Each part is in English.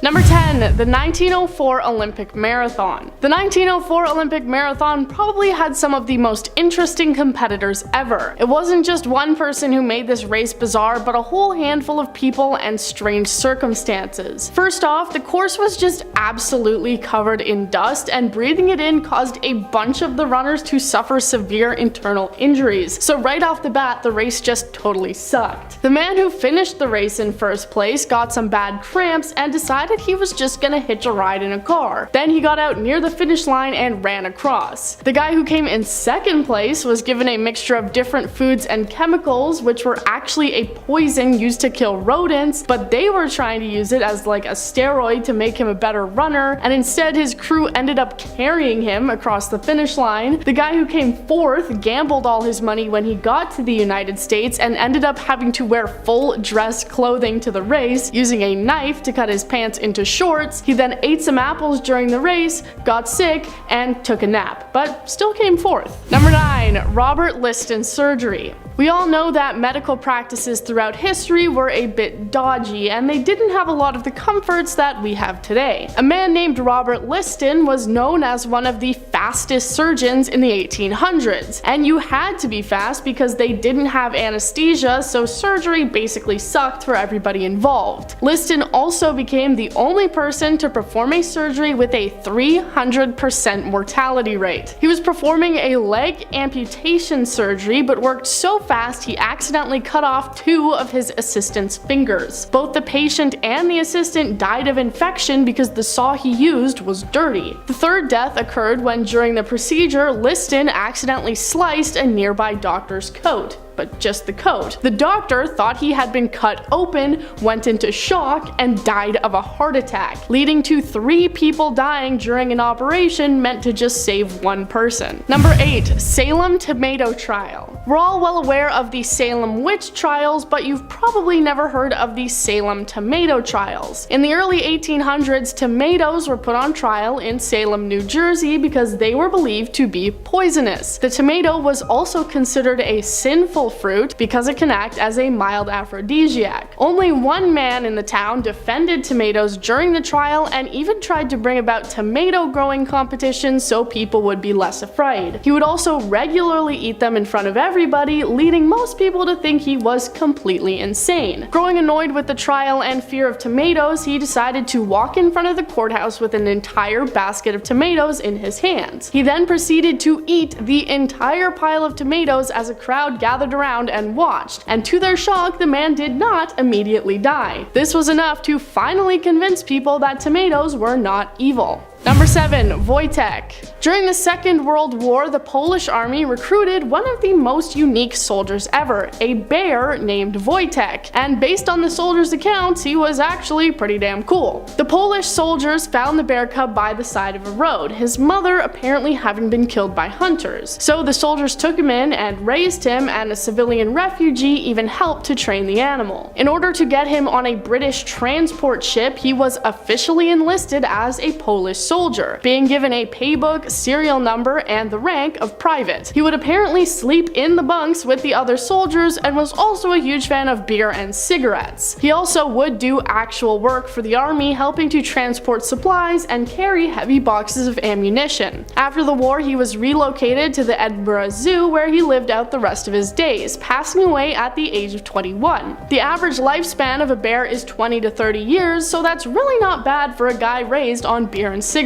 Number 10. The 1904 Olympic Marathon. The 1904 Olympic Marathon probably had some of the most interesting competitors ever. It wasn't just one person who made this race bizarre, but a whole handful of people and strange circumstances. First off, the course was just absolutely covered in dust, and breathing it in caused a bunch of the runners to suffer severe internal injuries. So right off the bat, the race just totally sucked. The man who finished the race in first place got some bad cramps and decided he was just gonna hitch a ride in a car. Then he got out near the finish line and ran across. The guy who came in second place was given a mixture of different foods and chemicals, which were actually a poison used to kill rodents, but they were trying to use it as like a steroid to make him a better runner, and instead his crew ended up carrying him across the finish line. The guy who came fourth gambled all his money when he got to the United States and ended up having to wear full dress clothing to the race, using a knife to cut his pants into shorts. He then ate some apples during the race, got sick, and took a nap, but still came fourth. Number 9. Robert Liston surgery. We all know that medical practices throughout history were a bit dodgy, and they didn't have a lot of the comforts that we have today. A man named Robert Liston was known as one of the fastest surgeons in the 1800s, and you had to be fast because they didn't have anesthesia, so surgery basically sucked for everybody involved. Liston also became the only person to perform a surgery with a 300% mortality rate. He was performing a leg amputation surgery, but worked so fast he accidentally cut off 2 of his assistant's fingers. Both the patient and the assistant died of infection because the saw he used was dirty. The third death occurred when, during the procedure, Liston accidentally sliced a nearby doctor's coat. But just the coat. The doctor thought he had been cut open, went into shock, and died of a heart attack, leading to 3 people dying during an operation meant to just save 1 person. Number 8. Salem tomato trial. We're all well aware of the Salem witch trials, but you've probably never heard of the Salem tomato trials. In the early 1800s, tomatoes were put on trial in Salem, New Jersey because they were believed to be poisonous. The tomato was also considered a sinful fruit because it can act as a mild aphrodisiac. Only one man in the town defended tomatoes during the trial and even tried to bring about tomato growing competitions so people would be less afraid. He would also regularly eat them in front of everybody, leading most people to think he was completely insane. Growing annoyed with the trial and fear of tomatoes, he decided to walk in front of the courthouse with an entire basket of tomatoes in his hands. He then proceeded to eat the entire pile of tomatoes as a crowd gathered around and watched, and to their shock, the man did not immediately die. This was enough to finally convince people that tomatoes were not evil. Number 7. Wojtek. During the Second World War, the Polish army recruited one of the most unique soldiers ever, a bear named Wojtek, and based on the soldier's accounts, he was actually pretty damn cool. The Polish soldiers found the bear cub by the side of a road, his mother apparently having been killed by hunters. So the soldiers took him in and raised him, and a civilian refugee even helped to train the animal. In order to get him on a British transport ship, he was officially enlisted as a Polish soldier, being given a paybook, serial number, and the rank of private. He would apparently sleep in the bunks with the other soldiers and was also a huge fan of beer and cigarettes. He also would do actual work for the army, helping to transport supplies and carry heavy boxes of ammunition. After the war, he was relocated to the Edinburgh Zoo, where he lived out the rest of his days, passing away at the age of 21. The average lifespan of a bear is 20 to 30 years, so that's really not bad for a guy raised on beer and cigarettes.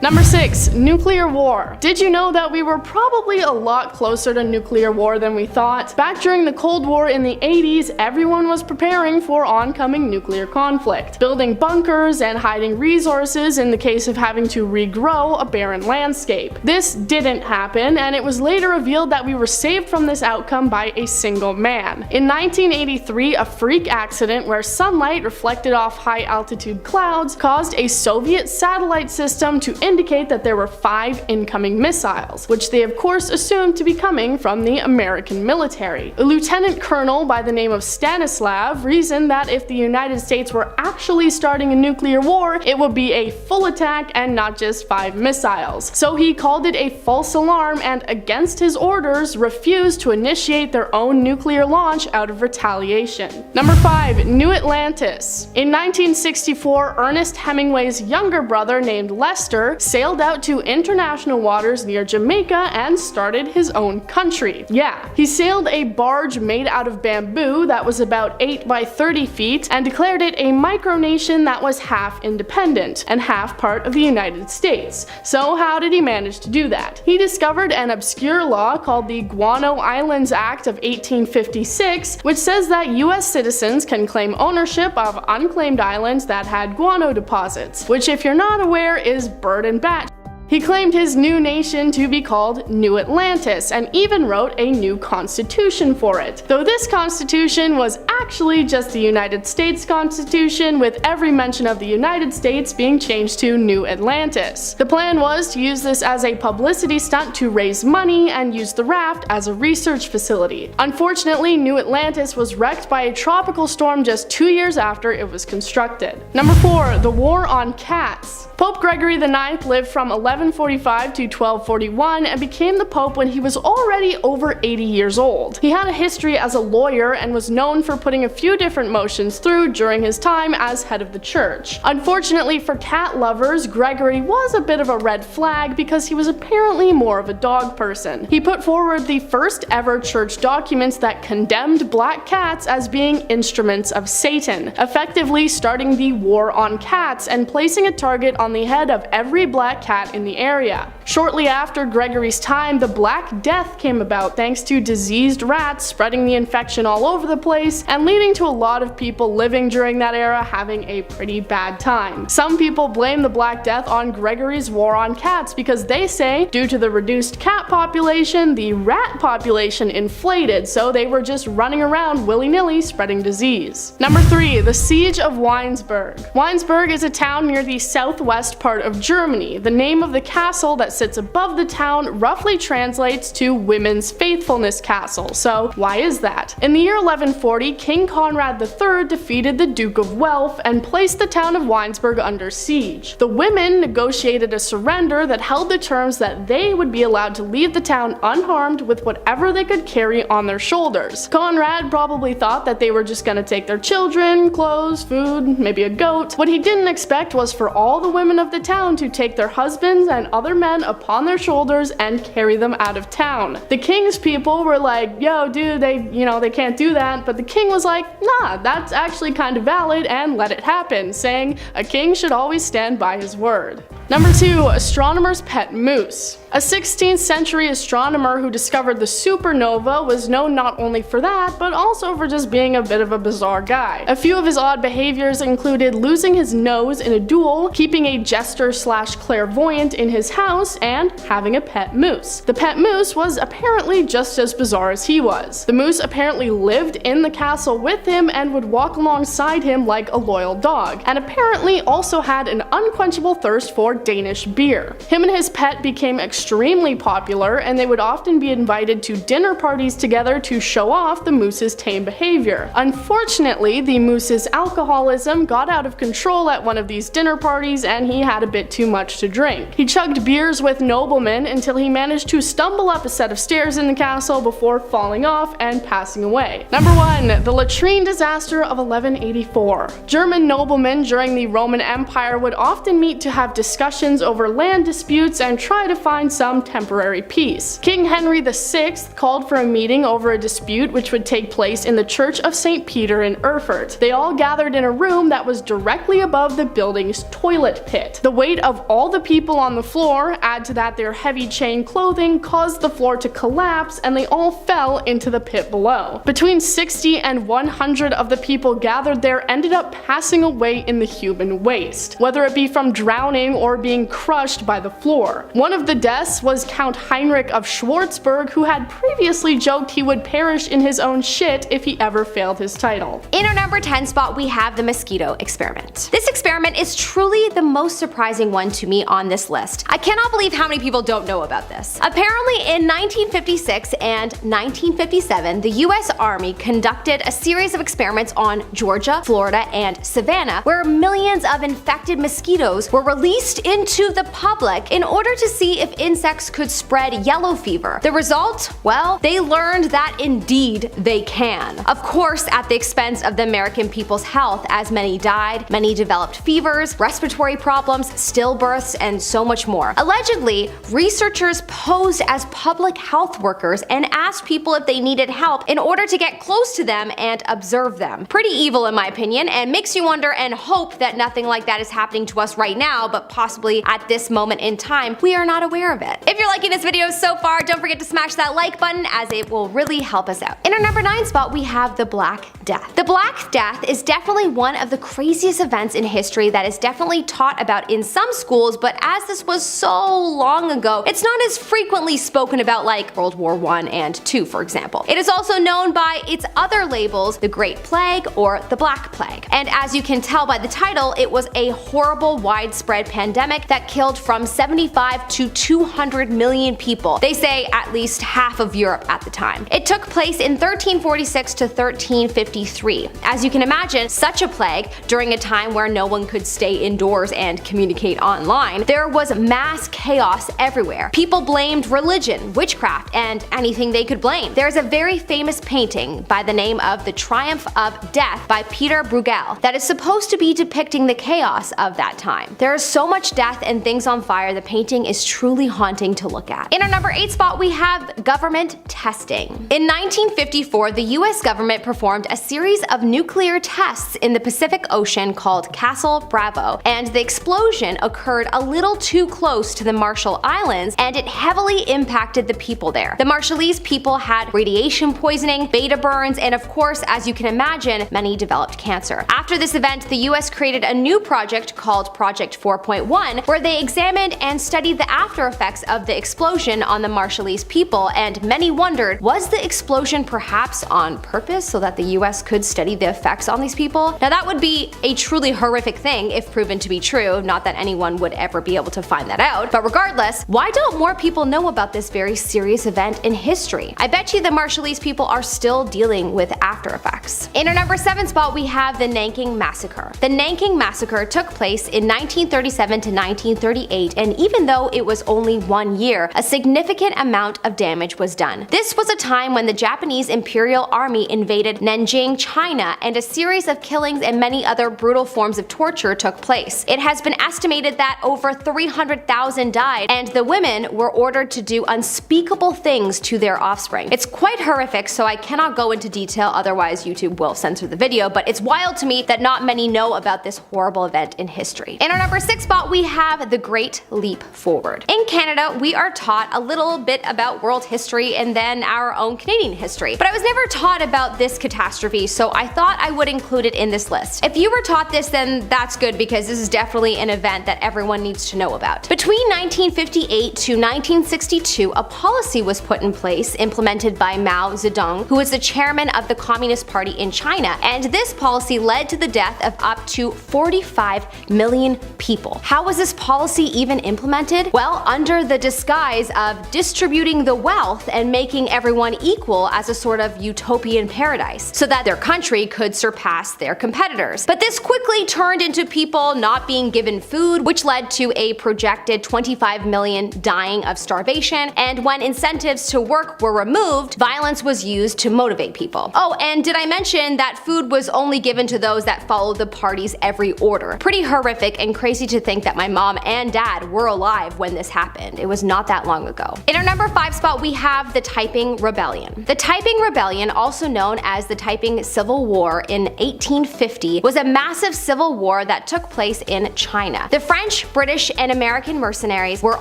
Number 6. Nuclear war. Did you know that we were probably a lot closer to nuclear war than we thought? Back during the Cold War in the 80s, everyone was preparing for oncoming nuclear conflict, building bunkers and hiding resources in the case of having to regrow a barren landscape. This didn't happen, and it was later revealed that we were saved from this outcome by a single man. In 1983, a freak accident where sunlight reflected off high altitude clouds caused a Soviet satellite system system to indicate that there were 5 incoming missiles, which they of course assumed to be coming from the American military. A lieutenant colonel by the name of Stanislav reasoned that if the United States were actually starting a nuclear war, it would be a full attack and not just 5 missiles. So he called it a false alarm and, against his orders, refused to initiate their own nuclear launch out of retaliation. Number 5. New Atlantis. In 1964, Ernest Hemingway's younger brother named Lester sailed out to international waters near Jamaica and started his own country. Yeah, he sailed a barge made out of bamboo that was about 8 by 30 feet and declared it a micronation that was half independent and half part of the United States. So how did he manage to do that? He discovered an obscure law called the Guano Islands Act of 1856, which says that US citizens can claim ownership of unclaimed islands that had guano deposits, which, if you're not aware, is bird and bat. He claimed his new nation to be called New Atlantis and even wrote a new constitution for it, though this constitution was actually just the United States Constitution, with every mention of the United States being changed to New Atlantis. The plan was to use this as a publicity stunt to raise money and use the raft as a research facility. Unfortunately, New Atlantis was wrecked by a tropical storm just 2 years after it was constructed. Number 4. The War on Cats. Pope Gregory IX lived from 1145 to 1241 and became the Pope when he was already over 80 years old. He had a history as a lawyer and was known for putting a few different motions through during his time as head of the church. Unfortunately for cat lovers, Gregory was a bit of a red flag because he was apparently more of a dog person. He put forward the first ever church documents that condemned black cats as being instruments of Satan, effectively starting the war on cats and placing a target on the head of every black cat in the area. Shortly after Gregory's time, the Black Death came about thanks to diseased rats spreading the infection all over the place and leading to a lot of people living during that era having a pretty bad time. Some people blame the Black Death on Gregory's war on cats because they say, due to the reduced cat population, the rat population inflated, so they were just running around willy-nilly spreading disease. Number 3. The Siege of Weinsberg. Weinsberg is a town near the southwest part of Germany. The name of the castle that sits above the town roughly translates to Women's Faithfulness Castle. So why is that? In the year 1140, King Conrad III defeated the Duke of Welf and placed the town of Weinsberg under siege. The women negotiated a surrender that held the terms that they would be allowed to leave the town unharmed with whatever they could carry on their shoulders. Conrad probably thought that they were just gonna take their children, clothes, food, maybe a goat. What he didn't expect was for all the women of the town to take their husbands and other men upon their shoulders and carry them out of town. The king's people were like, yo dude, they can't do that, but the king was like, nah, that's actually kind of valid, and let it happen, saying a king should always stand by his word. Number 2. Astronomer's pet moose. A 16th century astronomer who discovered the supernova was known not only for that, but also for just being a bit of a bizarre guy. A few of his odd behaviors included losing his nose in a duel, keeping a jester/clairvoyant in his house, and having a pet moose. The pet moose was apparently just as bizarre as he was. The moose apparently lived in the castle with him and would walk alongside him like a loyal dog, and apparently also had an unquenchable thirst for Danish beer. Him and his pet became extremely popular, and they would often be invited to dinner parties together to show off the moose's tame behavior. Unfortunately, the moose's alcoholism got out of control at one of these dinner parties, and he had a bit too much to drink. He chugged beers with noblemen until he managed to stumble up a set of stairs in the castle before falling off and passing away. Number 1. The Latrine disaster of 1184. German noblemen during the Roman Empire would often meet to have discussions over land disputes and try to find some temporary peace. King Henry VI called for a meeting over a dispute which would take place in the Church of St. Peter in Erfurt. They all gathered in a room that was directly above the building's toilet pit. The weight of all the people on the floor. Add to that their heavy chain clothing caused the floor to collapse, and they all fell into the pit below. Between 60 and 100 of the people gathered there ended up passing away in the human waste, whether it be from drowning or being crushed by the floor. One of the deaths was Count Heinrich of Schwarzburg, who had previously joked he would perish in his own shit if he ever failed his title. In our number 10 spot, we have the mosquito experiment. This experiment is truly the most surprising one to me on this list. I cannot believe how many people don't know about this. Apparently in 1956 and 1957, the US Army conducted a series of experiments on Georgia, Florida, and Savannah, where millions of infected mosquitoes were released into the public in order to see if insects could spread yellow fever. The result? Well, they learned that indeed they can. Of course, at the expense of the American people's health, as many died, many developed fevers, respiratory problems, stillbirths, and so much more. Allegedly, researchers posed as public health workers and asked people if they needed help in order to get close to them and observe them. Pretty evil in my opinion, and makes you wonder and hope that nothing like that is happening to us right now, but possibly at this moment in time, we are not aware of it. If you're liking this video so far, don't forget to smash that like button, as it will really help us out. In our number 9 spot, we have the Black Death. The Black Death is definitely one of the craziest events in history that is definitely taught about in some schools, but as this was so long ago, it's not as frequently spoken about like World War I and II, for example. It is also known by its other labels, the Great Plague or the Black Plague. And as you can tell by the title, it was a horrible, widespread pandemic that killed from 75 to 200 million people. They say at least half of Europe at the time. It took place in 1346 to 1353. As you can imagine, such a plague during a time where no one could stay indoors and communicate online, there was mass chaos everywhere. People blamed religion, witchcraft, and anything they could blame. There's a very famous painting by the name of The Triumph of Death by Peter Bruegel that is supposed to be depicting the chaos of that time. There is so much death and things on fire, the painting is truly haunting to look at. In our number 8 spot, we have government testing. In 1954, the US government performed a series of nuclear tests in the Pacific Ocean called Castle Bravo, and the explosion occurred a little too close to the Marshall Islands, and it heavily impacted the people there. The Marshallese people had radiation poisoning, beta burns, and of course, as you can imagine, many developed cancer. After this event, the US created a new project called Project 4.1, where they examined and studied the after effects of the explosion on the Marshallese people, and many wondered, was the explosion perhaps on purpose so that the US could study the effects on these people? Now that would be a truly horrific thing if proven to be true, not that anyone would ever be able to find that out, but regardless, why don't more people know about this very serious event in history? I bet you the Marshallese people are still dealing with after effects. In our number 7 spot, we have the Nanking Massacre. The Nanking Massacre took place in 1937 to 1938, and even though it was only 1 year, a significant amount of damage was done. This was a time when the Japanese Imperial Army invaded Nanjing, China, and a series of killings and many other brutal forms of torture took place. It has been estimated that over 300,000 died, and the women were ordered to do unspeakable things to their offspring. It's quite horrific, so I cannot go into detail, otherwise YouTube will censor the video, but it's wild to me that not many know about this horrible event in history. In our number 6 spot, we have the Great Leap Forward. In Canada, we are taught a little bit about world history and then our own Canadian history, but I was never taught about this catastrophe, so I thought I would include it in this list. If you were taught this, then that's good, because this is definitely an event that everyone needs to know about. Between 1958 to 1962, a policy was put in place implemented by Mao Zedong, who was the chairman of the Communist Party in China, and this policy led to the death of up to 45 million people. How was this policy even implemented? Well, under the disguise of distributing the wealth and making everyone equal as a sort of utopian paradise, so that their country could surpass their competitors. But this quickly turned into people not being given food, which led to a projected 25 million dying of starvation, and when incentives to work were removed, violence was used to motivate people. Oh, and did I mention that food was only given to those that followed the party's every order? Pretty horrific and crazy to think that my mom and dad were alive when this happened. It was not that long ago. In our number 5 spot, we have the Taiping Rebellion. The Taiping Rebellion, also known as the Taiping Civil War in 1850, was a massive civil war that took place in China. The French, British, and American mercenaries were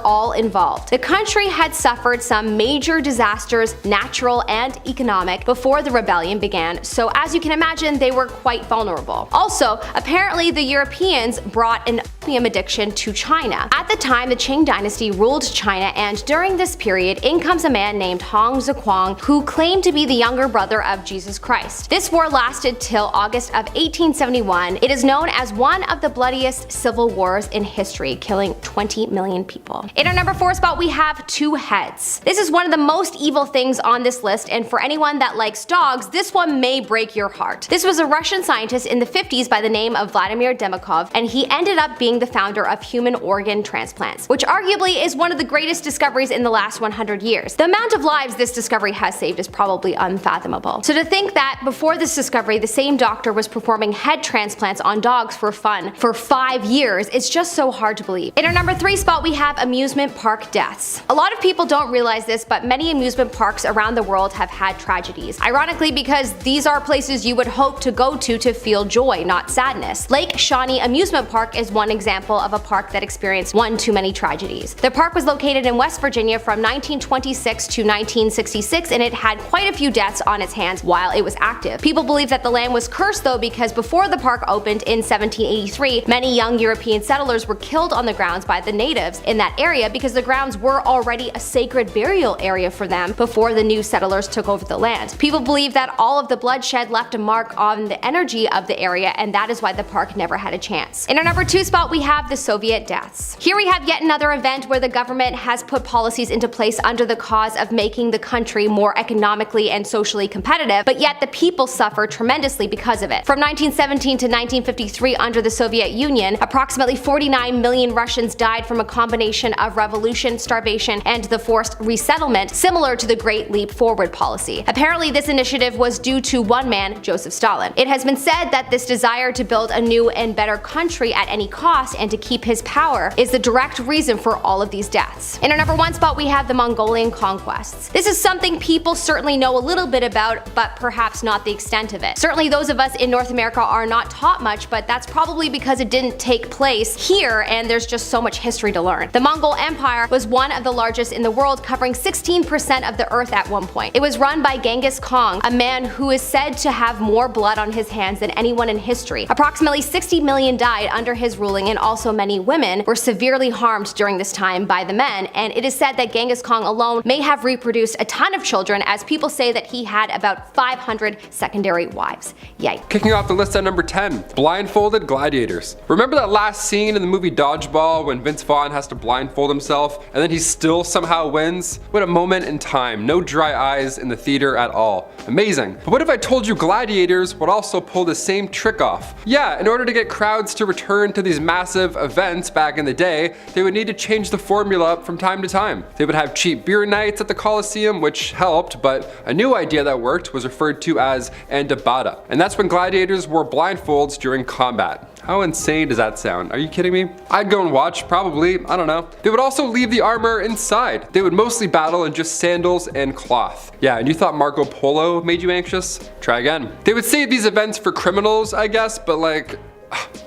all involved. The country had suffered some major disasters, natural and economic, before the rebellion began, so as you can imagine, they were quite vulnerable. Also, apparently the Europeans brought an opium addiction to China. At the time, the Qing dynasty ruled China, and during this period, in comes a man named Hong Zhuang, who claimed to be the younger brother of Jesus Christ. This war lasted till August of 1871. It is known as one of the bloodiest civil wars in history, killing 20 million people. In our number 4 spot, we have 2 heads. This is one of the most evil things on this list, and for anyone that likes dogs, this one may break your heart. This was a Russian scientist in the 50s by the name of Vladimir Demikov, and he ended up being the founder of human organ transplants, which arguably is one of the greatest discoveries in the last 100 years. The amount of lives this discovery has saved is probably unfathomable. So to think that before this discovery, the same doctor was performing head transplants on dogs for fun for 5 years, it's just so hard to believe. In our number 3 spot, we have amusement park deaths. A lot of people don't realize this, but many amusement parks around the world have had tragedies. Ironically, because these are places you would hope to go to feel joy, not sadness. Lake Shawnee Amusement Park is one example of a park that experienced one too many tragedies. The park was located in West Virginia from 1926 to 1966, and it had quite a few deaths on its hands while it was active. People believe that the land was cursed though, because before the park opened in 1783, many young European settlers were killed on the grounds by the natives in that area because the grounds were already a sacred burial area for them before the new settlers took over the land. People believe that all of the bloodshed left a mark on the energy of the area, and that is why the park never had a chance. In our number 2 spot, we have the Soviet deaths. Here we have yet another event where the government has put policies into place under the cause of making the country more economically and socially competitive, but yet the people suffer tremendously because of it. From 1917 to 1953, under the Soviet Union, approximately 49 million Russians died from a combination of revolution, starvation, and the forced resettlement, similar to the Great Leap Forward policy. Apparently, this initiative was due to one man, Joseph Stalin. It has been said that this desire to build a new and better country at any cost and to keep his power is the direct reason for all of these deaths. In our number 1 spot, we have the Mongolian conquests. This is something people certainly know a little bit about, but perhaps not the extent of it. Certainly those of us in North America are not taught much, but that's probably because it didn't take place here and there's just so much history to learn. The Mongol Empire was one of the largest in the world, covering 16% of the earth at one point. It was run by Genghis Khan, a man who is said to have more blood on his hands than anyone in history. Approximately 60 million died under his ruling, and also many women were severely harmed during this time by the men, and it is said that Genghis Khan alone may have reproduced a ton of children, as people say that he had about 500 secondary wives. Yikes. Kicking off the list at number 10, blindfolded gladiators. Remember that last scene in the movie Dodgeball when Vince Vaughn has to blindfold himself and then he still somehow wins? What a moment in time. No dry eyes in the theater at all. Amazing. But what if I told you gladiators would also pull the same trick off? Yeah, in order to get crowds to return to these massive events back in the day, they would need to change the formula up from time to time. They would have cheap beer nights at the Coliseum, which helped, but a new idea that worked was referred to as andabata. And that's when gladiators wore blindfolds during combat. How insane does that sound? Are you kidding me? I'd go and watch, probably, I don't know. They would also leave the armor inside. They would mostly battle in just sandals and cloth. Yeah, and you thought Marco Polo made you anxious? Try again. They would save these events for criminals, I guess, but like,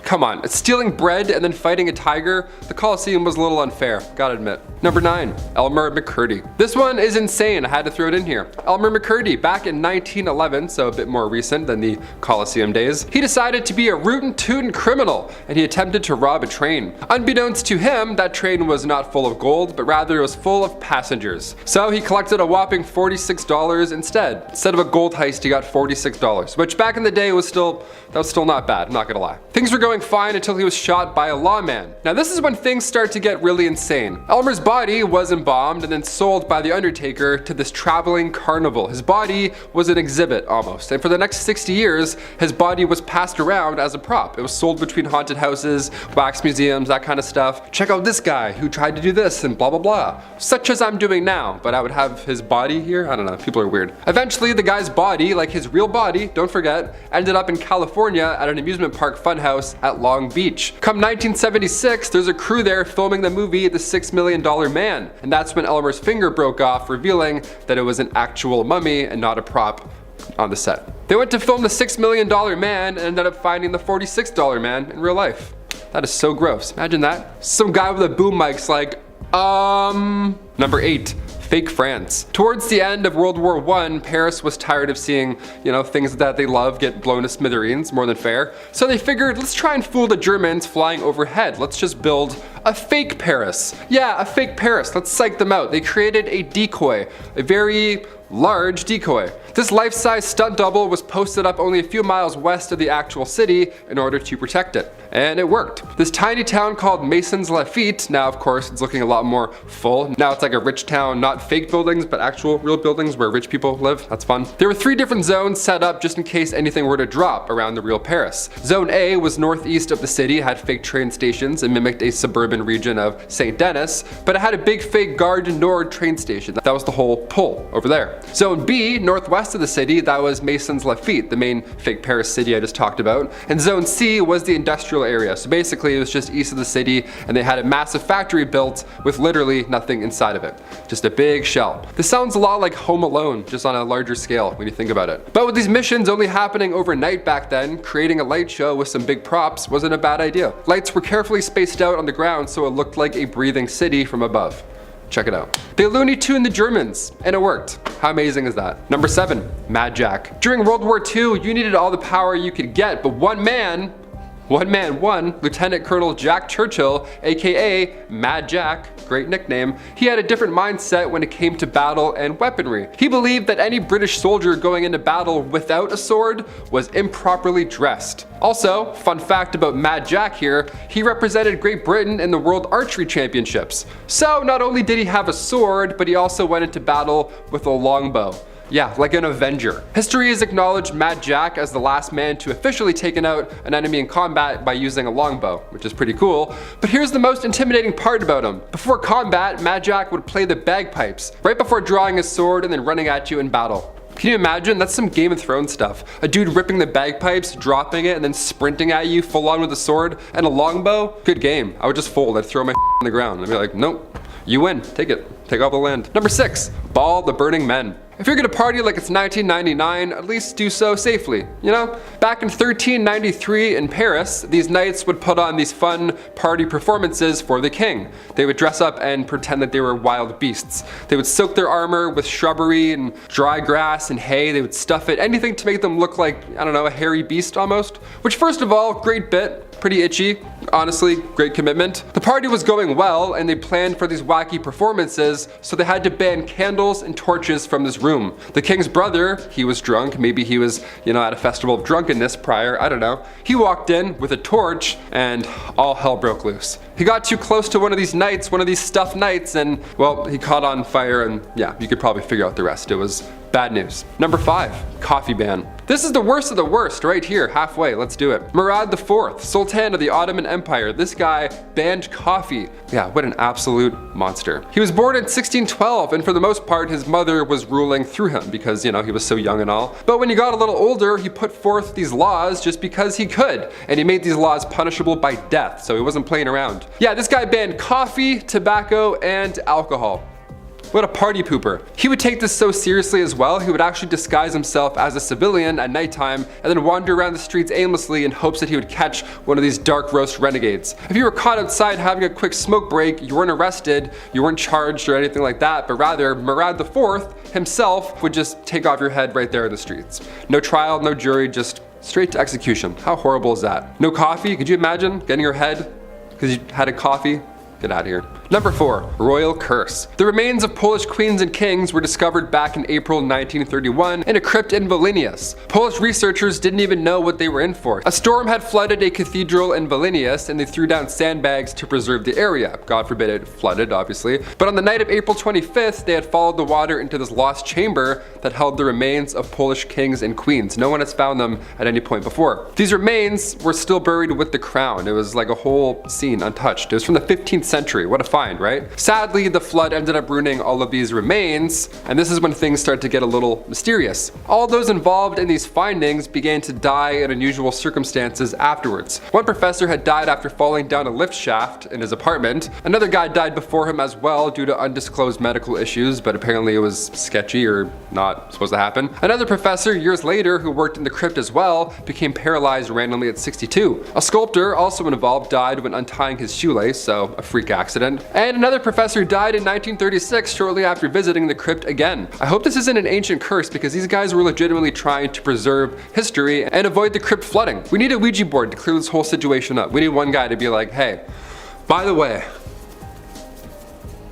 come on, stealing bread and then fighting a tiger? The Coliseum was a little unfair, gotta admit. Number 9, Elmer McCurdy. This one is insane, I had to throw it in here. Elmer McCurdy, back in 1911, so a bit more recent than the Coliseum days, he decided to be a rootin' tootin' criminal, and he attempted to rob a train. Unbeknownst to him, that train was not full of gold, but rather it was full of passengers. So he collected a whopping $46 instead. Instead of a gold heist, he got $46, which back in the day was still not bad, I'm not gonna lie. Things were going fine until he was shot by a lawman. Now this is when things start to get really insane. Elmer's body was embalmed and then sold by the Undertaker to this traveling carnival. His body was an exhibit almost, and for the next 60 years, his body was passed around as a prop. It was sold between haunted houses, wax museums, that kind of stuff. Check out this guy who tried to do this and blah blah blah. Such as I'm doing now, but I would have his body here? I don't know, people are weird. Eventually the guy's body, like his real body, don't forget, ended up in California at an amusement park funhouse at Long Beach. Come 1976, there's a crew there filming the movie The $6 Million Man, and that's when Elmer's finger broke off, revealing that it was an actual mummy and not a prop on the set. They went to film The $6 Million Man and ended up finding the $46 man in real life. That is so gross. Imagine that. Some guy with a boom mic's like, Number 8. Fake France. Towards the end of World War I, Paris was tired of seeing, things that they love get blown to smithereens, more than fair. So they figured, let's try and fool the Germans flying overhead. Let's just build a fake Paris. Yeah, a fake Paris. Let's psych them out. They created a decoy, a very large decoy. This life-size stunt double was posted up only a few miles west of the actual city in order to protect it. And it worked. This tiny town called Maisons-Laffitte, now of course it's looking a lot more full. Now it's like a rich town, not fake buildings, but actual real buildings where rich people live. That's fun. There were 3 different zones set up just in case anything were to drop around the real Paris. Zone A was northeast of the city, had fake train stations and mimicked a suburban region of St. Denis, but it had a big fake Gare du Nord train station. That was the whole pull over there. Zone B, northwest of the city, that was Maisons-Laffitte, the main fake Paris city I just talked about. And Zone C was the industrial area. So basically it was just east of the city and they had a massive factory built with literally nothing inside of it. Just a big shell. This sounds a lot like Home Alone, just on a larger scale when you think about it. But with these missions only happening overnight back then, creating a light show with some big props wasn't a bad idea. Lights were carefully spaced out on the ground so it looked like a breathing city from above. Check it out. They Looney Tuned the Germans, and it worked. How amazing is that? Number 7, Mad Jack. During World War II, you needed all the power you could get, but one man won, Lieutenant Colonel Jack Churchill, aka Mad Jack, great nickname. He had a different mindset when it came to battle and weaponry. He believed that any British soldier going into battle without a sword was improperly dressed. Also, fun fact about Mad Jack here, he represented Great Britain in the World Archery Championships. So not only did he have a sword, but he also went into battle with a longbow. Yeah, like an Avenger. History has acknowledged Mad Jack as the last man to officially taken out an enemy in combat by using a longbow, which is pretty cool. But here's the most intimidating part about him. Before combat, Mad Jack would play the bagpipes, right before drawing his sword and then running at you in battle. Can you imagine? That's some Game of Thrones stuff. A dude ripping the bagpipes, dropping it, and then sprinting at you full on with a sword and a longbow? Good game. I would just fold. I'd throw my on the ground. I'd be like, nope, you win. Take it. Take all the land. Number 6, Ball the Burning Men. If you're gonna party like it's 1999, at least do so safely, Back in 1393 in Paris, these knights would put on these fun party performances for the king. They would dress up and pretend that they were wild beasts. They would soak their armor with shrubbery and dry grass and hay. They would stuff it, anything to make them look like, I don't know, a hairy beast almost. Which first of all, great bit. Pretty itchy, honestly, great commitment. The party was going well and they planned for these wacky performances, so they had to ban candles and torches from this room. The king's brother, he was drunk, maybe he was, at a festival of drunkenness prior, I don't know. He walked in with a torch and all hell broke loose. He got too close to one of these knights, one of these stuffed knights, and well, he caught on fire and yeah, you could probably figure out the rest. It was bad news. Number 5, coffee ban. This is the worst of the worst right here, halfway, let's do it. Murad IV, Sultan of the Ottoman Empire. This guy banned coffee. Yeah, what an absolute monster. He was born in 1612 and for the most part his mother was ruling through him because, he was so young and all. But when he got a little older, he put forth these laws just because he could. And he made these laws punishable by death, so he wasn't playing around. Yeah, this guy banned coffee, tobacco, and alcohol. What a party pooper. He would take this so seriously as well, he would actually disguise himself as a civilian at nighttime and then wander around the streets aimlessly in hopes that he would catch one of these dark roast renegades. If you were caught outside having a quick smoke break, you weren't arrested, you weren't charged or anything like that, but rather Murad IV himself would just take off your head right there in the streets. No trial, no jury, just straight to execution. How horrible is that? No coffee? Could you imagine getting your head because you had a coffee? Get out of here. Number 4, royal curse. The remains of Polish queens and kings were discovered back in April 1931 in a crypt in Vilnius. Polish researchers didn't even know what they were in for. A storm had flooded a cathedral in Vilnius and they threw down sandbags to preserve the area. God forbid it flooded, obviously. But on the night of April 25th, they had followed the water into this lost chamber that held the remains of Polish kings and queens. No one has found them at any point before. These remains were still buried with the crown. It was like a whole scene untouched. It was from the 15th century. What a fun find, right? Sadly, the flood ended up ruining all of these remains, and this is when things start to get a little mysterious. All those involved in these findings began to die in unusual circumstances afterwards. One professor had died after falling down a lift shaft in his apartment. Another guy died before him as well due to undisclosed medical issues, but apparently it was sketchy or not supposed to happen. Another professor, years later, who worked in the crypt as well, became paralyzed randomly at 62. A sculptor, also involved, died when untying his shoelace, so a freak accident. And another professor died in 1936 shortly after visiting the crypt again. I hope this isn't an ancient curse because these guys were legitimately trying to preserve history and avoid the crypt flooding. We need a Ouija board to clear this whole situation up. We need one guy to be like, hey, by the way,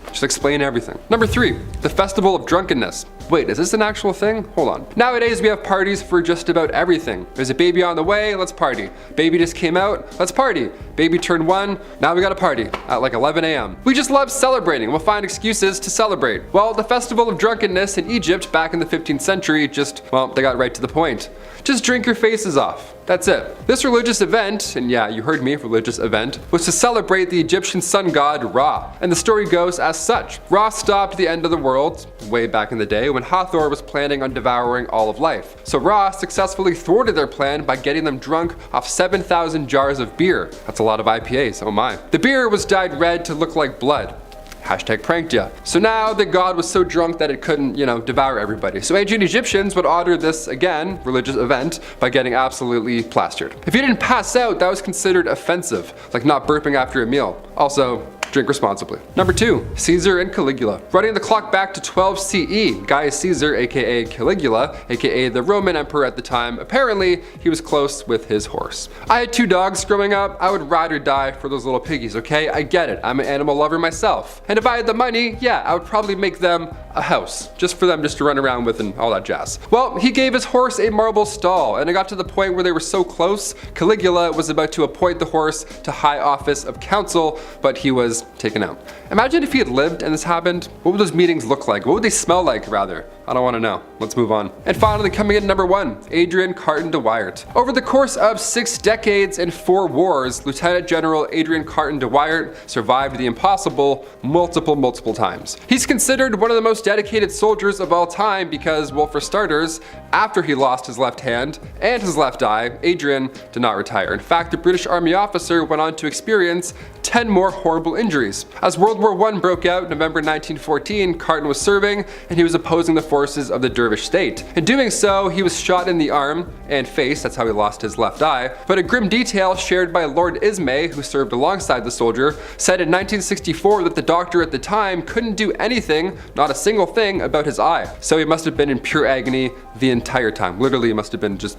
just explain everything. Number 3, the Festival of Drunkenness. Wait, is this an actual thing? Hold on. Nowadays we have parties for just about everything. There's a baby on the way, let's party. Baby just came out, let's party. Baby turned 1, now we gotta party at like 11 a.m. We just love celebrating, we'll find excuses to celebrate. Well, the Festival of Drunkenness in Egypt back in the 15th century well, they got right to the point. Just drink your faces off. That's it. This religious event, and yeah, you heard me, religious event, was to celebrate the Egyptian sun god Ra. And the story goes as such. Ra stopped the end of the world, way back in the day, when Hathor was planning on devouring all of life. So Ra successfully thwarted their plan by getting them drunk off 7,000 jars of beer. That's a lot of IPAs, oh my. The beer was dyed red to look like blood. Hashtag pranked ya. So now the god was so drunk that it couldn't, devour everybody. So ancient Egyptians would honor this, again, religious event by getting absolutely plastered. If you didn't pass out, that was considered offensive, like not burping after a meal. Also, drink responsibly. Number 2, Caesar and Caligula. Running the clock back to 12 CE, Gaius Caesar, aka Caligula, aka the Roman emperor at the time, apparently he was close with his horse. I had 2 dogs growing up, I would ride or die for those little piggies, okay? I get it, I'm an animal lover myself. And if I had the money, yeah, I would probably make them a house, just for them to run around with and all that jazz. Well, he gave his horse a marble stall, and it got to the point where they were so close, Caligula was about to appoint the horse to high office of council, but he was taken out. Imagine if he had lived and this happened. What would those meetings look like? What would they smell like, rather? I don't want to know. Let's move on. And finally, coming in number 1, Adrian Carton de Wiart. Over the course of 6 decades and 4 wars, Lieutenant General Adrian Carton de Wiart survived the impossible multiple times. He's considered one of the most dedicated soldiers of all time because, well, for starters, after he lost his left hand and his left eye, Adrian did not retire. In fact, the British Army officer went on to experience 10 more horrible injuries. As World War I broke out in November 1914, Carton was serving and he was opposing the forces of the Dervish state. In doing so, he was shot in the arm and face, that's how he lost his left eye, but a grim detail shared by Lord Ismay, who served alongside the soldier, said in 1964 that the doctor at the time couldn't do anything, not a single thing, about his eye. So he must have been in pure agony the entire time. Literally, it must have been just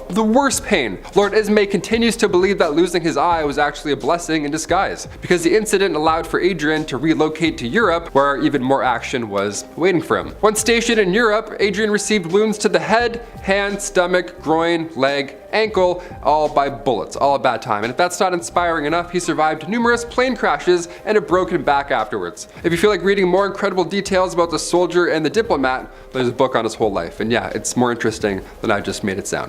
the worst pain. Lord Ismay continues to believe that losing his eye was actually a blessing in disguise, because the incident allowed for Adrian to relocate to Europe, where even more action was waiting for him. Once stationed in Europe, Adrian received wounds to the head, hand, stomach, groin, leg, ankle, all by bullets, all a bad time. And if that's not inspiring enough, he survived numerous plane crashes and a broken back afterwards. If you feel like reading more incredible details about the soldier and the diplomat, there's a book on his whole life. And yeah, it's more interesting than I just made it sound.